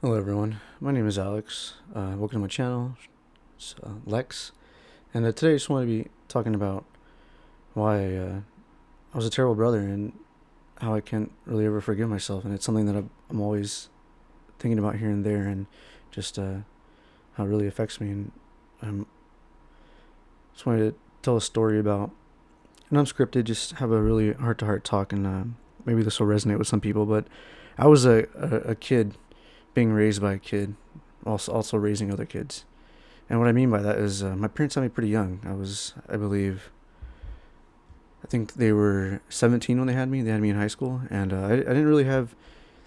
Hello everyone, my name is Alex. Welcome to my channel, it's Lex, and today I just want to be talking about why I was a terrible brother and how I can't really ever forgive myself, and it's something that I'm always thinking about here and there, and just how it really affects me. And I just wanted to tell a story about an unscripted, just have a really heart-to-heart talk, and maybe this will resonate with some people. But I was a kid being raised by a kid, also raising other kids. And what I mean by that is my parents had me pretty young. I believe, I think they were 17 when they had me. They had me in high school, and I didn't really have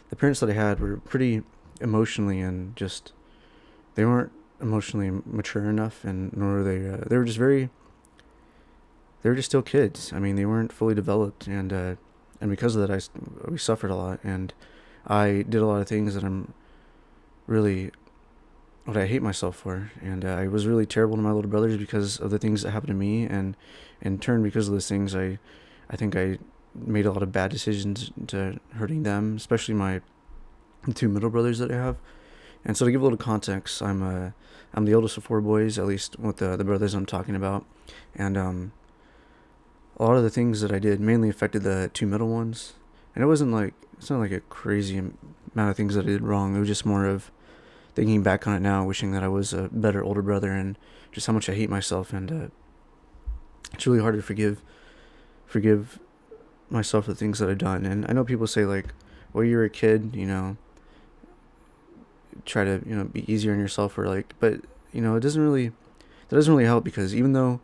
the parents that I had were pretty emotionally and just they weren't emotionally mature enough, and nor were they were just very they were just still kids. I mean, they weren't fully developed, and because of that, we suffered a lot, and I did a lot of things that I'm really what I hate myself for, and I was really terrible to my little brothers because of the things that happened to me, and in turn, because of those things, I think I made a lot of bad decisions to hurting them, especially my two middle brothers that I have. And so, to give a little context, I'm the oldest of four boys, at least with the brothers I'm talking about, and a lot of the things that I did mainly affected the two middle ones, and it's not like a crazy amount of things that I did wrong. It was just more of thinking back on it now, wishing that I was a better older brother, and just how much I hate myself, and it's really hard to forgive myself for the things that I've done. And I know people say like, "Well, you're a kid, try to be easier on yourself," or like, but that doesn't really help, because even though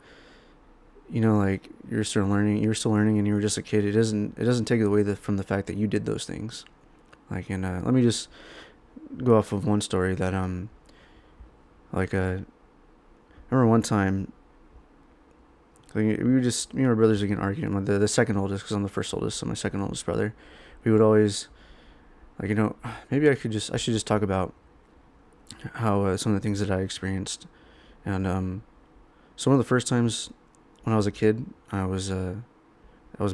like you're still learning, and you were just a kid, it doesn't take away from the fact that you did those things. Like, and let me just go off of one story that like I remember one time, like, we were just me and my brothers again arguing. The second oldest, because I'm the first oldest, so my second oldest brother, we would always like maybe I should just talk about how some of the things that I experienced. And so one of the first times when I was a kid, I was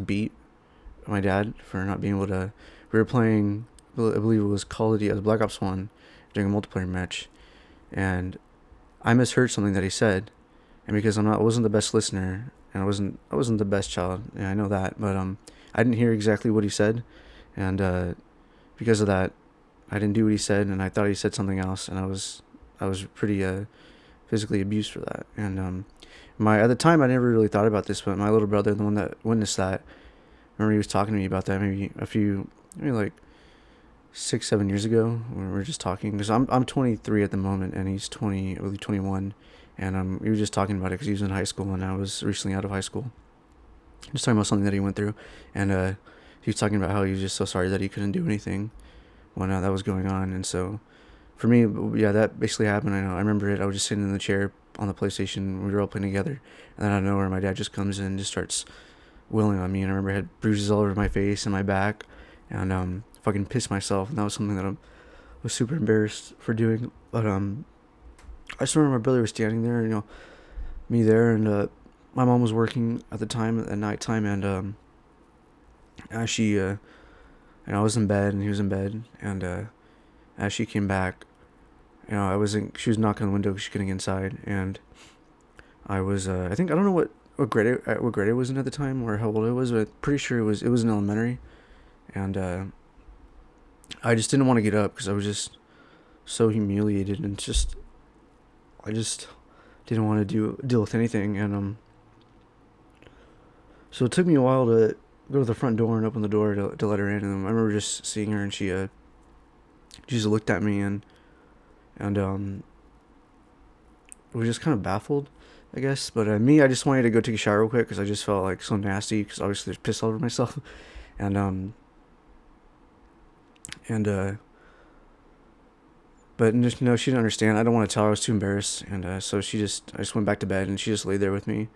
beat by my dad for not being able to. We were playing, I believe it was Call of Duty, the Black Ops 1, during a multiplayer match, and I misheard something that he said, and because I wasn't the best listener, and I wasn't the best child, and I know that, but I didn't hear exactly what he said, and because of that, I didn't do what he said, and I thought he said something else, and I was pretty physically abused for that. And my at the time I never really thought about this, but my little brother, the one that witnessed that, remember he was talking to me about that maybe like 6 7 years ago, when we were just talking, because I'm 23 at the moment, and he's 20, I believe 21, and we were just talking about it because he was in high school and I was recently out of high school, just talking about something that he went through, and he was talking about how he was just so sorry that he couldn't do anything when that was going on. And so for me, yeah, that basically happened. I remember it. I was just sitting in the chair on the PlayStation. We were all playing together, and then out of nowhere, my dad just comes in and just starts wailing on me. And I remember I had bruises all over my face and my back, and fucking pissed myself. And that was something that I was super embarrassed for doing. But I just remember my brother was standing there, me there, and my mom was working at the time at nighttime, and as she, and I was in bed and he was in bed, and as she came back, she was knocking on the window because she couldn't get inside, and I was, I think, I don't know what grade I was in at the time or how old I was, but I'm pretty sure it was in elementary, and I just didn't want to get up because I was just so humiliated, and I just didn't want to deal with anything, and so it took me a while to go to the front door and open the door to let her in, and I remember just seeing her, and she just looked at me, and was just kind of baffled, I guess. But I just wanted to go take a shower real quick because I just felt like so nasty, because obviously there's piss all over myself, and and but just she didn't understand. I don't want to tell her, I was too embarrassed, and so I just went back to bed, and she just laid there with me,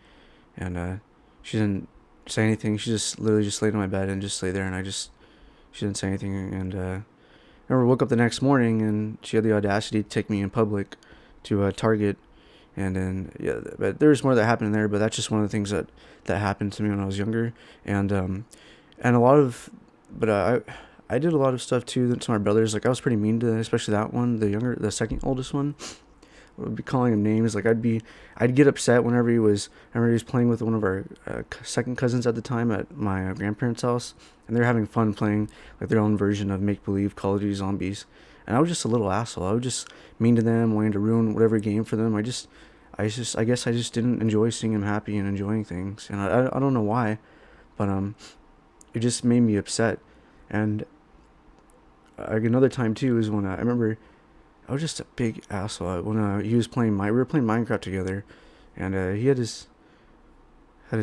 and she didn't say anything. She just literally just laid on my bed and just lay there, and she didn't say anything, and I remember woke up the next morning, and she had the audacity to take me in public to Target, and then yeah, but there's more that happened in there, but that's just one of the things that happened to me when I was younger, and a lot of, but I did a lot of stuff too to my brothers. Like I was pretty mean to, especially that one, the second oldest one. I would be calling him names. Like I'd get upset whenever he was. I remember he was playing with one of our second cousins at the time at my grandparents' house, and they were having fun playing like their own version of make believe Call of Duty Zombies. And I was just a little asshole. I was just mean to them, wanting to ruin whatever game for them. I guess I just didn't enjoy seeing him happy and enjoying things, and I don't know why, but it just made me upset. And another time too is when I remember I was just a big asshole when he was playing we were playing Minecraft together, and he had his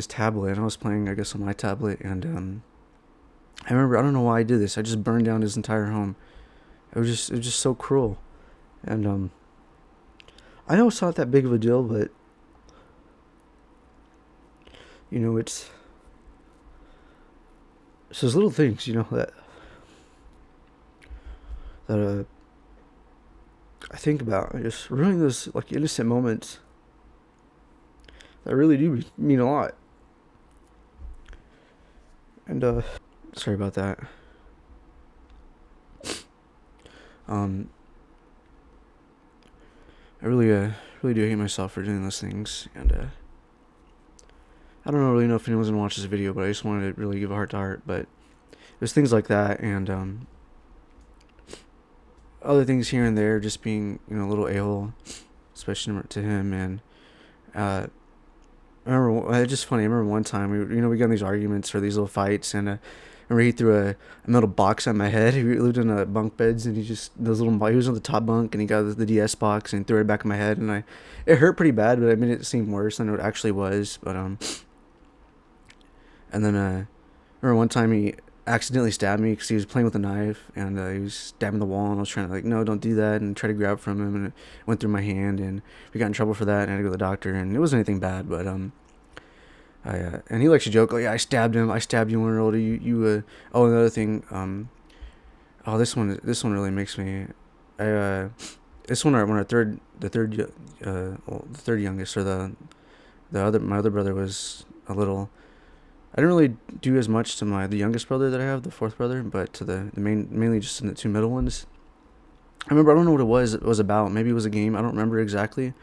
tablet, and I was playing I guess on my tablet, and I remember I don't know why I did this. I just burned down his entire home. It was just so cruel, and I know it's not that big of a deal, but it's those little things that I think about, just ruining those like innocent moments that really do mean a lot. And sorry about that. Um, I really do hate myself for doing those things, and I don't really know if anyone's gonna watch this video, but I just wanted to really give a heart to heart. But there's things like that, and other things here and there, just being a little a-hole, especially to him. And I remember it's just funny. I remember one time we got in these arguments or these little fights, and I remember he threw a metal box at my head. He lived in bunk beds, and he was on the top bunk, and he got the DS box and threw it back at my head, and it hurt pretty bad, but I mean it seemed worse than it actually was. But and then I remember one time he accidentally stabbed me because he was playing with a knife, and he was stabbing the wall, and I was trying to like, no, don't do that, and try to grab from him, and it went through my hand, and we got in trouble for that, and I had to go to the doctor, and it wasn't anything bad, but and he likes to joke, oh yeah, I stabbed him, I stabbed you when we were older, oh, another thing, oh, this one really makes me, this one, when the third youngest, or my other brother was a little, I didn't really do as much to the youngest brother that I have, the fourth brother, but to the mainly just in the two middle ones. I remember, I don't know what it was about. Maybe it was a game. I don't remember exactly,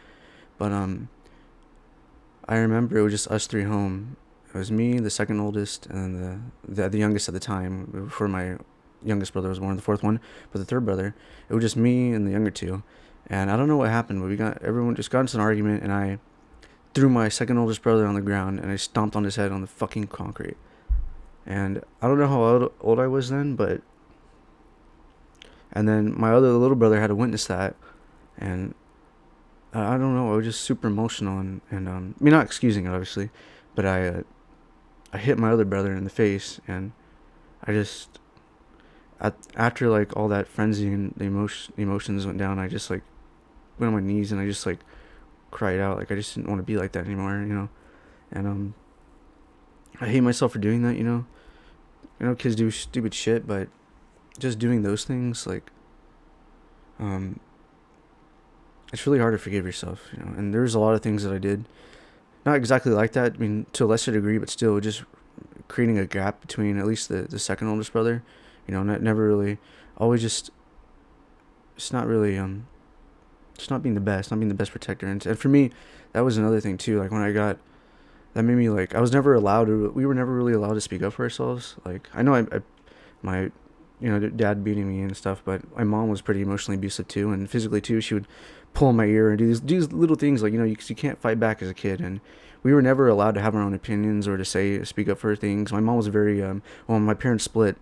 but I remember it was just us three home. It was me, the second oldest, and the youngest at the time, before my youngest brother was born, the fourth one. But the third brother, it was just me and the younger two, and I don't know what happened, but everyone just got into an argument, and I threw my second oldest brother on the ground, and I stomped on his head on the fucking concrete. And I don't know how old I was then, but and then my other little brother had to witness that, and I don't know, I was just super emotional, and I mean, not excusing it obviously, but I hit my other brother in the face, and I just after like all that frenzy and the emotions went down, I just like went on my knees, and I just like cried out. Like I just didn't want to be like that anymore, and I hate myself for doing that. Kids do stupid shit, but just doing those things, like it's really hard to forgive yourself, and there's a lot of things that I did not exactly like that, I mean, to a lesser degree, but still just creating a gap between at least the second oldest brother, never really, always just it's not really just not being the best protector. And for me, that was another thing too. Like when that made me like, we were never really allowed to speak up for ourselves. Like I know my, dad beating me and stuff, but my mom was pretty emotionally abusive too, and physically too. She would pull in my ear and do these little things like, you can't fight back as a kid. And we were never allowed to have our own opinions or to speak up for things. My mom was very, when my parents split,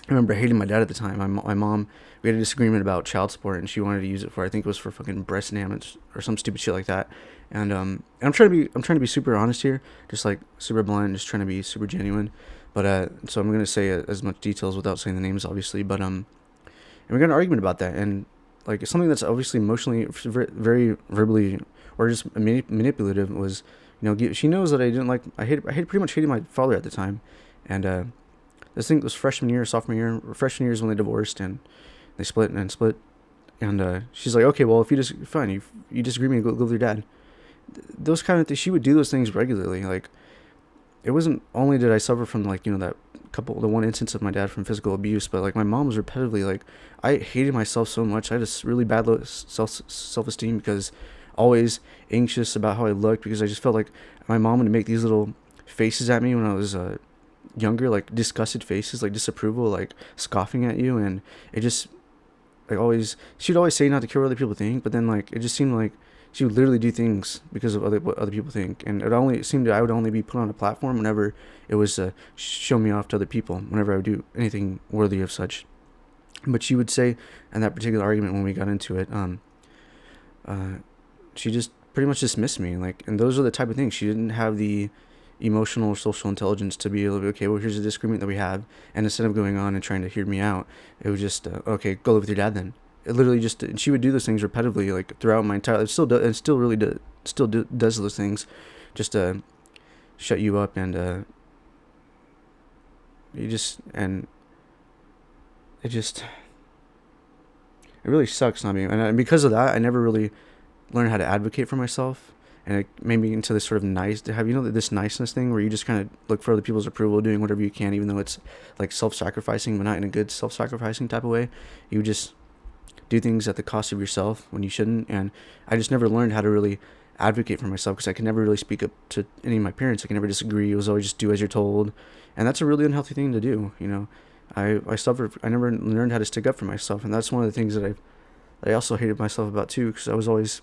I remember hating my dad at the time. My mom, we had a disagreement about child support, and she wanted to use it I think it was for fucking breast damage or some stupid shit like that. And I'm trying to be super honest here, just like super blunt, just trying to be super genuine. But so I'm gonna say as much details without saying the names, obviously. But and we got an argument about that, and like something that's obviously emotionally very verbally or just manipulative was, she knows that I didn't like, I pretty much hated my father at the time, and this thing was sophomore year. Freshman year is when they divorced, and they split. And she's like, okay, well, if you disagree with me, go with your dad. Those kind of things, she would do those things regularly. Like, it wasn't only did I suffer from like, that the one instance of my dad from physical abuse, but like my mom was repetitively like, I hated myself so much. I had this really bad self-esteem because always anxious about how I looked, because I just felt like my mom would make these little faces at me when I was younger, like disgusted faces, like disapproval, like scoffing at you, and it just like always, she'd always say not to care what other people think, but then like it just seemed like she would literally do things because of what other people think, and it seemed I would only be put on a platform whenever it was show me off to other people, whenever I would do anything worthy of such. But she would say in that particular argument when we got into it, she just pretty much dismissed me, like, and those are the type of things. She didn't have the emotional or social intelligence to be able to be, okay, well, here's a disagreement that we have, and instead of going on and trying to hear me out, it was just okay, go live with your dad then. It literally just, and she would do those things repetitively, like throughout my entire life. Does those things, just to shut you up, and you just, and it just, it really sucks not being, and because of that, I never really learned how to advocate for myself, and it made me into this sort of nice to have, this niceness thing where you just kind of look for other people's approval, doing whatever you can, even though it's like self-sacrificing, but not in a good self-sacrificing type of way. You just do things at the cost of yourself when you shouldn't, and I just never learned how to really advocate for myself because I could never really speak up to any of my parents. I could never disagree. It was always just do as you're told, and that's a really unhealthy thing to do. I suffered. I never learned how to stick up for myself, and that's one of the things that I also hated myself about too, because I was always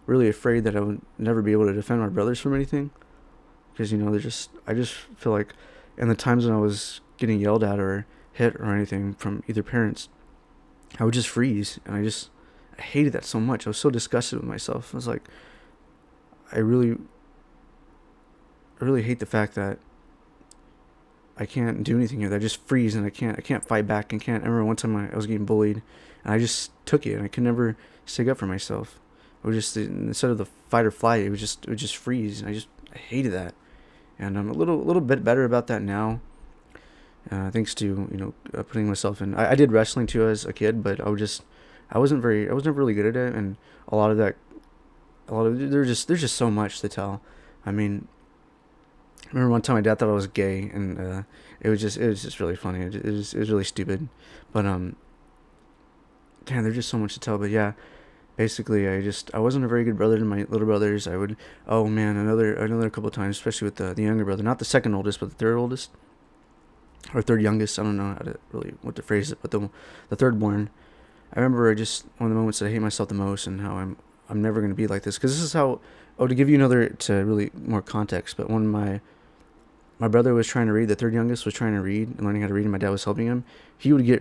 really afraid that I would never be able to defend my brothers from anything, because I just feel like in the times when I was getting yelled at or hit or anything from either parents, I would just freeze, and I hated that so much. I was so disgusted with myself. I was like, I really hate the fact that I can't do anything here. That I just freeze, and I can't fight back, and can't. I remember one time I was getting bullied, and I just took it, and I could never stick up for myself. It was just, instead of the fight or flight, it would just freeze, and I hated that, and I'm a little bit better about that now, thanks to putting myself in. I did wrestling too as a kid, but I was never really good at it, and there's just so much to tell. I mean, I remember one time my dad thought I was gay, and it was just really funny. It was really stupid, but damn, there's just so much to tell. But yeah, basically, I wasn't a very good brother to my little brothers. I would, oh man, another couple of times, especially with the younger brother, not the second oldest, but the third oldest, or third youngest. I don't know what to phrase it, but the third born. I remember just one of the moments that I hate myself the most, and how I'm never gonna be like this, because this is how. Oh, to give you another, to really more context, but when my brother was trying to read, the third youngest was trying to read and learning how to read, and my dad was helping him,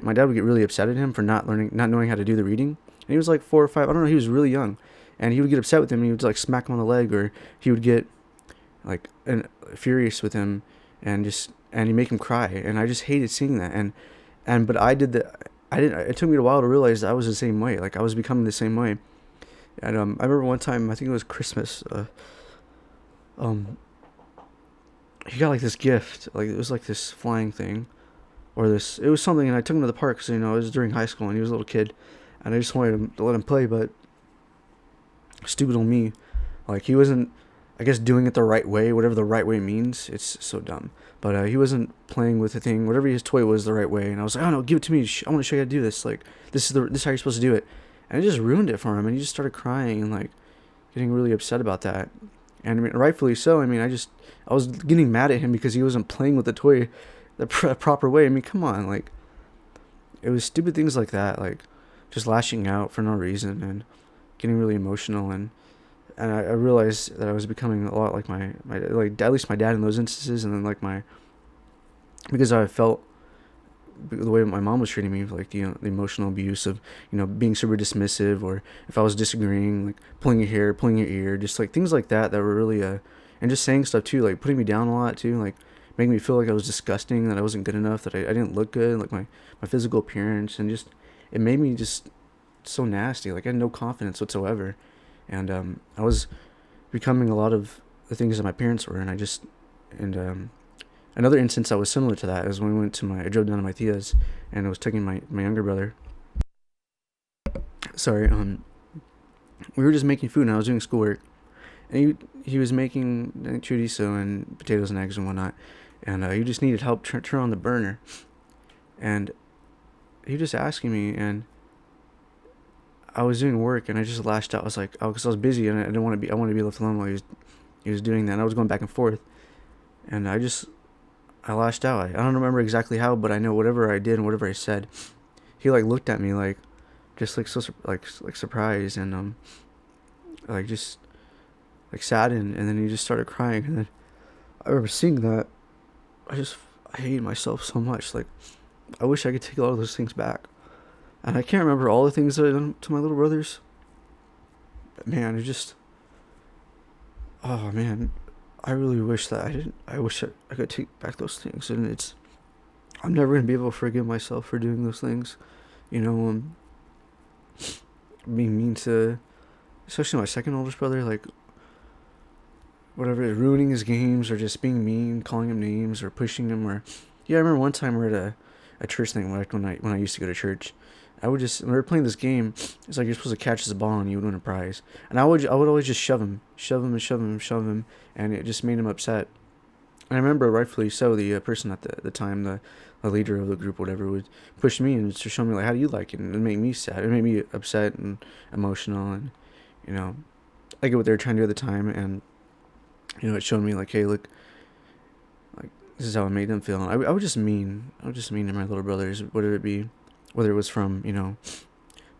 my dad would get really upset at him for not knowing how to do the reading. And he was like 4 or 5, I don't know, he was really young, and he would get upset with him, and he would like smack him on the leg, or he would get like furious with him, and he'd make him cry, and I just hated seeing that, but it took me a while to realize that I was the same way, like I was becoming the same way. And I remember one time, I think it was Christmas, he got like this gift, like it was like this flying thing, or it was something, and I took him to the park, because it was during high school, and he was a little kid, and I just wanted him to let him play, but stupid on me, like he wasn't, I guess, doing it the right way, whatever the right way means. It's so dumb, but he wasn't playing with the thing, whatever his toy was, the right way, and I was like, oh no, give it to me, I want to show you how to do this, like this is how you're supposed to do it, and it just ruined it for him, and he just started crying and like getting really upset about that, and I mean, rightfully so. I mean, I was getting mad at him because he wasn't playing with the toy the proper way. I mean, come on, like it was stupid things like that, like just lashing out for no reason and getting really emotional, and I realized that I was becoming a lot like my like at least my dad in those instances, and then because I felt the way my mom was treating me, like the emotional abuse of being super dismissive, or if I was disagreeing, like pulling your hair, pulling your ear, just like things like that were really and just saying stuff too, like putting me down a lot too, like making me feel like I was disgusting, that I wasn't good enough, that I didn't look good, like my physical appearance, and just it made me just so nasty, like I had no confidence whatsoever, and I was becoming a lot of the things that my parents were, and another instance that was similar to that is when I drove down to my tia's, and I was taking my younger brother. Sorry, we were just making food, and I was doing schoolwork, and he was making chorizo and potatoes and eggs and whatnot, and he just needed help turn on the burner, and he just asking me, and I was doing work, and I just lashed out. I was like, oh, because I was busy, and I didn't want to be. I wanted to be left alone while he was doing that. And I was going back and forth, and I lashed out. I don't remember exactly how, but I know whatever I did and whatever I said, he like looked at me like, just like so like surprised, and like just like saddened, and then he just started crying, and then I remember seeing that. I hate myself so much. Like, I wish I could take all of those things back. And I can't remember all the things that I done to my little brothers. But man, oh man, I really wish that I didn't. I wish I could take back those things. And I'm never going to be able to forgive myself for doing those things. You know, being mean to, especially my second oldest brother, like, whatever, ruining his games, or just being mean, calling him names, or pushing him, or, yeah, I remember one time we were at a church thing, when I used to go to church. When we were playing this game, it's like you're supposed to catch this ball and you would win a prize. And I would always just shove him, and it just made him upset. And I remember, rightfully so, the person at the time, the leader of the group, whatever, would push me and just show me, like, how do you like it? And it made me sad. It made me upset and emotional, and, you know, I get what they were trying to do at the time, and, you know, it showed me, like, hey, look, like, this is how it made them feel. And I was just mean. I was just mean to my little brothers, whether it was from, you know,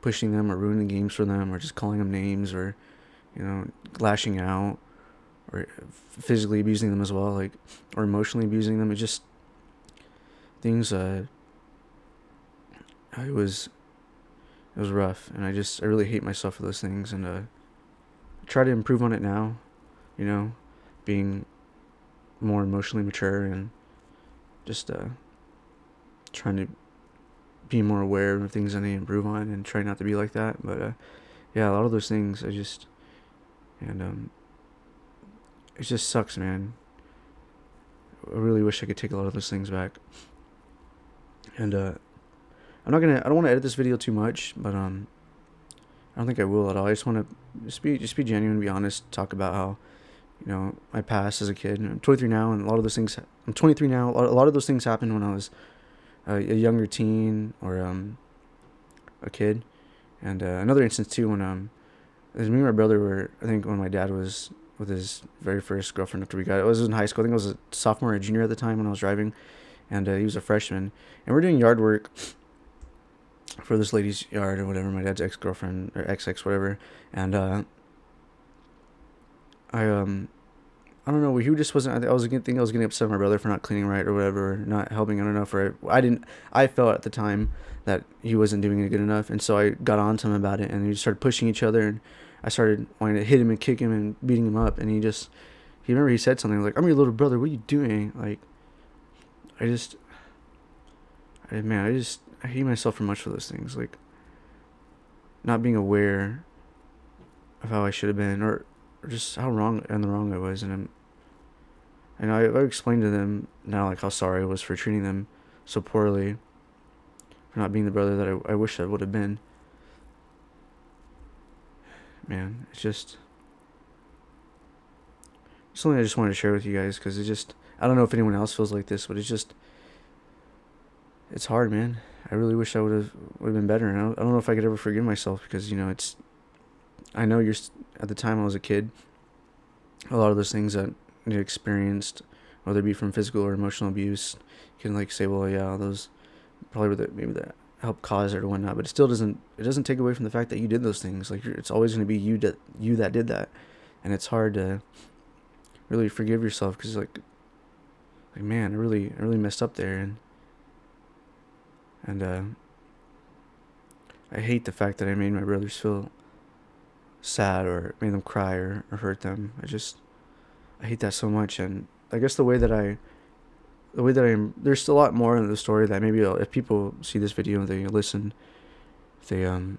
pushing them or ruining games for them, or just calling them names, or, you know, lashing out, or physically abusing them as well, like, or emotionally abusing them. It just, things, it was rough, and I really hate myself for those things, and try to improve on it now, you know, being more emotionally mature, and just trying to be more aware of things I need to improve on, and try not to be like that. But yeah, a lot of those things it just sucks, man. I really wish I could take a lot of those things back. And I don't want to edit this video too much, but I don't think I will at all. I just want to just be genuine, be honest, talk about how, you know, my past as a kid. I'm 23 now, and a lot of those things. I'm 23 now. A lot of those things happened when I was a younger teen, or a kid. And another instance too, when it was me and my brother were, I think, when my dad was with his very first girlfriend after we got it. It was in high school. I think I was a sophomore or junior at the time when I was driving, and he was a freshman. And we're doing yard work for this lady's yard, or whatever, my dad's ex-girlfriend, or ex whatever. And I don't know. He just wasn't. I was getting upset with my brother for not cleaning right, or whatever, not helping out enough. Or I felt at the time that he wasn't doing it good enough, and so I got on to him about it, and we started pushing each other, and I started wanting to hit him and kick him and beating him up, and he remember he said something like, "I'm your little brother. What are you doing?" Like, I hate myself for much for those things, like not being aware of how I should have been, or just how wrong I was, and I've explained to them now, like, how sorry I was for treating them so poorly, for not being the brother that I wish I would have been. Man, it's just something I just wanted to share with you guys, because I don't know if anyone else feels like this, but it's hard, man. I really wish I would have been better, and I don't know if I could ever forgive myself, because, you know, I know at the time I was a kid, a lot of those things that you experienced, whether it be from physical or emotional abuse, you can, like, say, well, yeah, those probably maybe that helped cause it or whatnot, but it still doesn't take away from the fact that you did those things. Like, it's always going to be you that did that, and it's hard to really forgive yourself, because like man, I really messed up there, and I hate the fact that I made my brothers feel sad, or made them cry, or hurt them. I hate that so much. And I guess the way that I'm, there's a lot more in the story that maybe if people see this video and they listen, if they want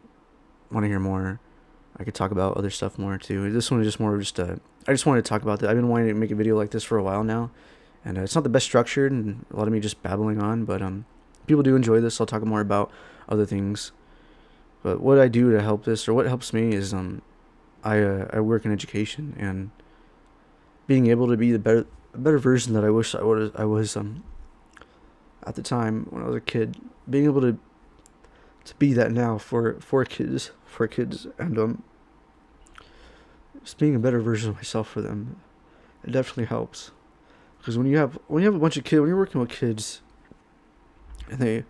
to hear more, I could talk about other stuff more too. This one is just more I just wanted to talk about that. I've been wanting to make a video like this for a while now, and it's not the best structured, and a lot of me just babbling on, but people do enjoy this. I'll talk more about other things. But what I do to help this, or what helps me, is I work in education, and being able to be a better version that I wish I was at the time when I was a kid, being able to be that now for kids, and just being a better version of myself for them. It definitely helps, because when you have a bunch of kids, when you're working with kids, and they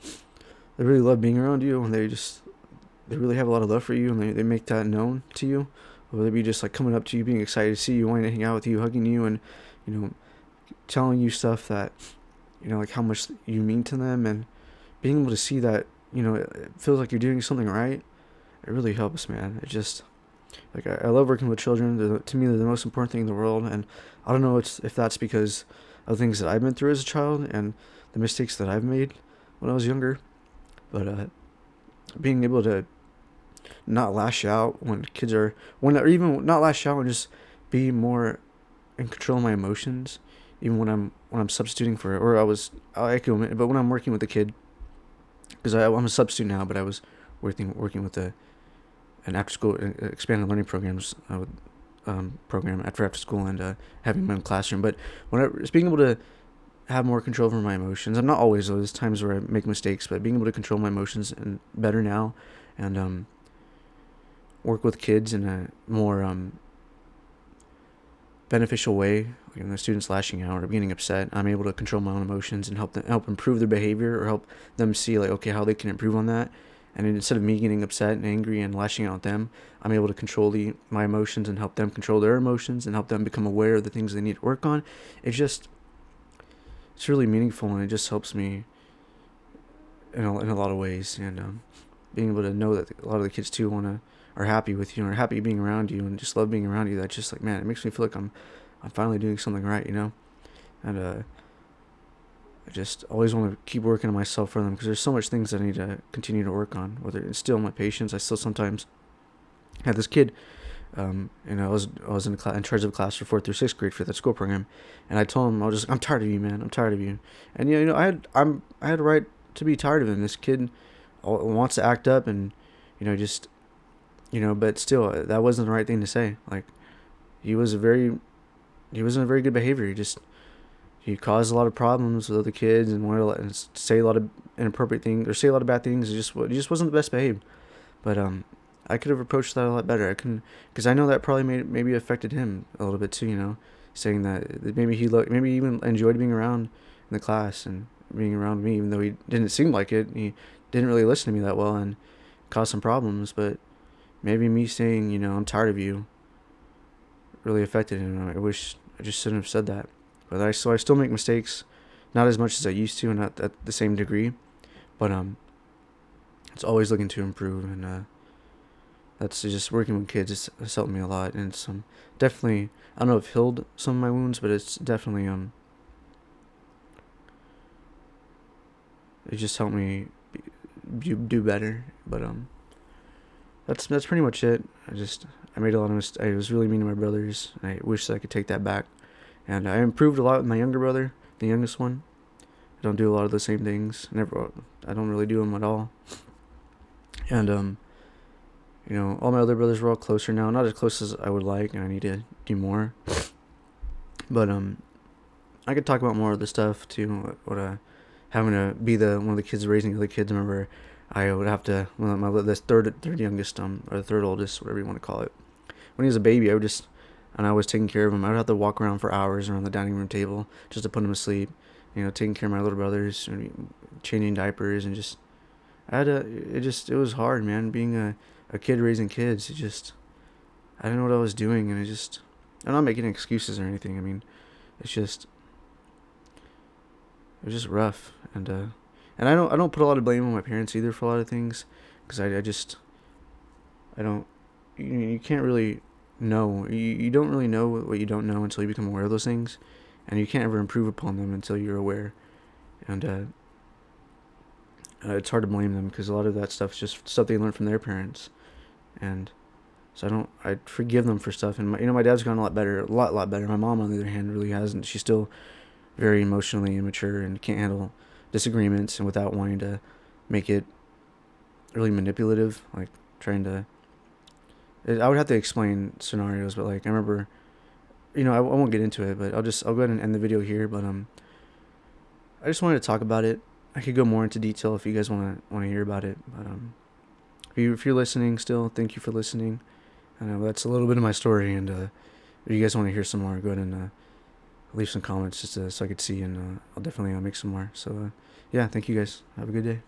really love being around you, and they really have a lot of love for you, and they make that known to you, whether they be just like coming up to you, being excited to see you, wanting to hang out with you, hugging you, and you know, telling you stuff that, like how much you mean to them, and being able to see that, it feels like you're doing something right. It really helps, man. It just, like, I love working with children. To me, they're the most important thing in the world, and I don't know if that's because of things that I've been through as a child and the mistakes that I've made when I was younger, but being able to not lash out when kids are or even not lash out and just be more in control of my emotions, even when I'm substituting for, or I could admit, but when I'm working with a kid, because I'm a substitute now, but I was working with an after school expanded learning programs program after school, and having my own classroom. But just being able to have more control over my emotions. I'm not always, though. There's times where I make mistakes, but being able to control my emotions and better now, and work with kids in a more beneficial way. When the students lashing out or getting upset, I'm able to control my own emotions and help improve their behavior, or help them see, like, okay, how they can improve on that. And instead of me getting upset and angry and lashing out at them, I'm able to control my emotions and help them control their emotions and help them become aware of the things they need to work on. It's really meaningful, and it just helps me in a lot of ways. And being able to know that a lot of the kids too are happy with you, and are happy being around you, and just love being around you. That's just like, man, it makes me feel like I'm finally doing something right, And I just always want to keep working on myself for them, because there's so much things I need to continue to work on. Whether it's still my patience, I still sometimes had this kid. I was in charge of a class for 4th through 6th grade for that school program, and I told him, I'm tired of you, man. I'm tired of you. And I had a right to be tired of him. This kid wants to act up, and just but still, that wasn't the right thing to say. Like, he wasn't a very good behavior. He caused a lot of problems with other kids, and wanted to say a lot of inappropriate things or say a lot of bad things. He just wasn't the best behaved. But I could have approached that a lot better. I couldn't, because I know that probably maybe affected him a little bit too. Saying that maybe maybe he even enjoyed being around in the class and being around me, even though he didn't seem like it. He didn't really listen to me that well and caused some problems. But maybe me saying, I'm tired of you, really affected him. I wish I just shouldn't have said that. But I still make mistakes, not as much as I used to, and not at the same degree. But it's always looking to improve, and that's just working with kids. It's helped me a lot, and it's definitely, I don't know if healed some of my wounds, but it's definitely it just helped me do better. But that's pretty much it. I made a lot of mistakes. I was really mean to my brothers. I wish that I could take that back, and I improved a lot with my younger brother, the youngest one. I don't do a lot of the same things. I don't really do them at all. And all my other brothers were all closer now. Not as close as I would like, and I need to do more. But I could talk about more of the stuff too. Having to be one of the kids raising other kids. I remember I would have to, this third youngest, or the third oldest, whatever you want to call it. When he was a baby, and I was taking care of him, I would have to walk around for hours around the dining room table just to put him to sleep. Taking care of my little brothers, and changing diapers, and just it was hard, man. Being a kid raising kids, I didn't know what I was doing, and I'm not making excuses or anything. I mean, it was just rough, and I don't put a lot of blame on my parents either for a lot of things, because I don't, you can't really know, you don't really know what you don't know until you become aware of those things, and you can't ever improve upon them until you're aware, and it's hard to blame them, because a lot of that stuff is just stuff they learned from their parents. And so I forgive them for stuff. And my dad's gotten a lot better. My mom, on the other hand, really hasn't. She's still very emotionally immature and can't handle disagreements, and without wanting to make it really manipulative, like trying to, I would have to explain scenarios, but like I remember I won't get into it, but I'll go ahead and end the video here. But I just wanted to talk about it. I could go more into detail if you guys want to hear about it. But if you're listening still, thank you for listening. I know that's a little bit of my story, and if you guys want to hear some more, go ahead and leave some comments just so I could see, and I'll definitely make some more. So yeah, thank you guys. Have a good day.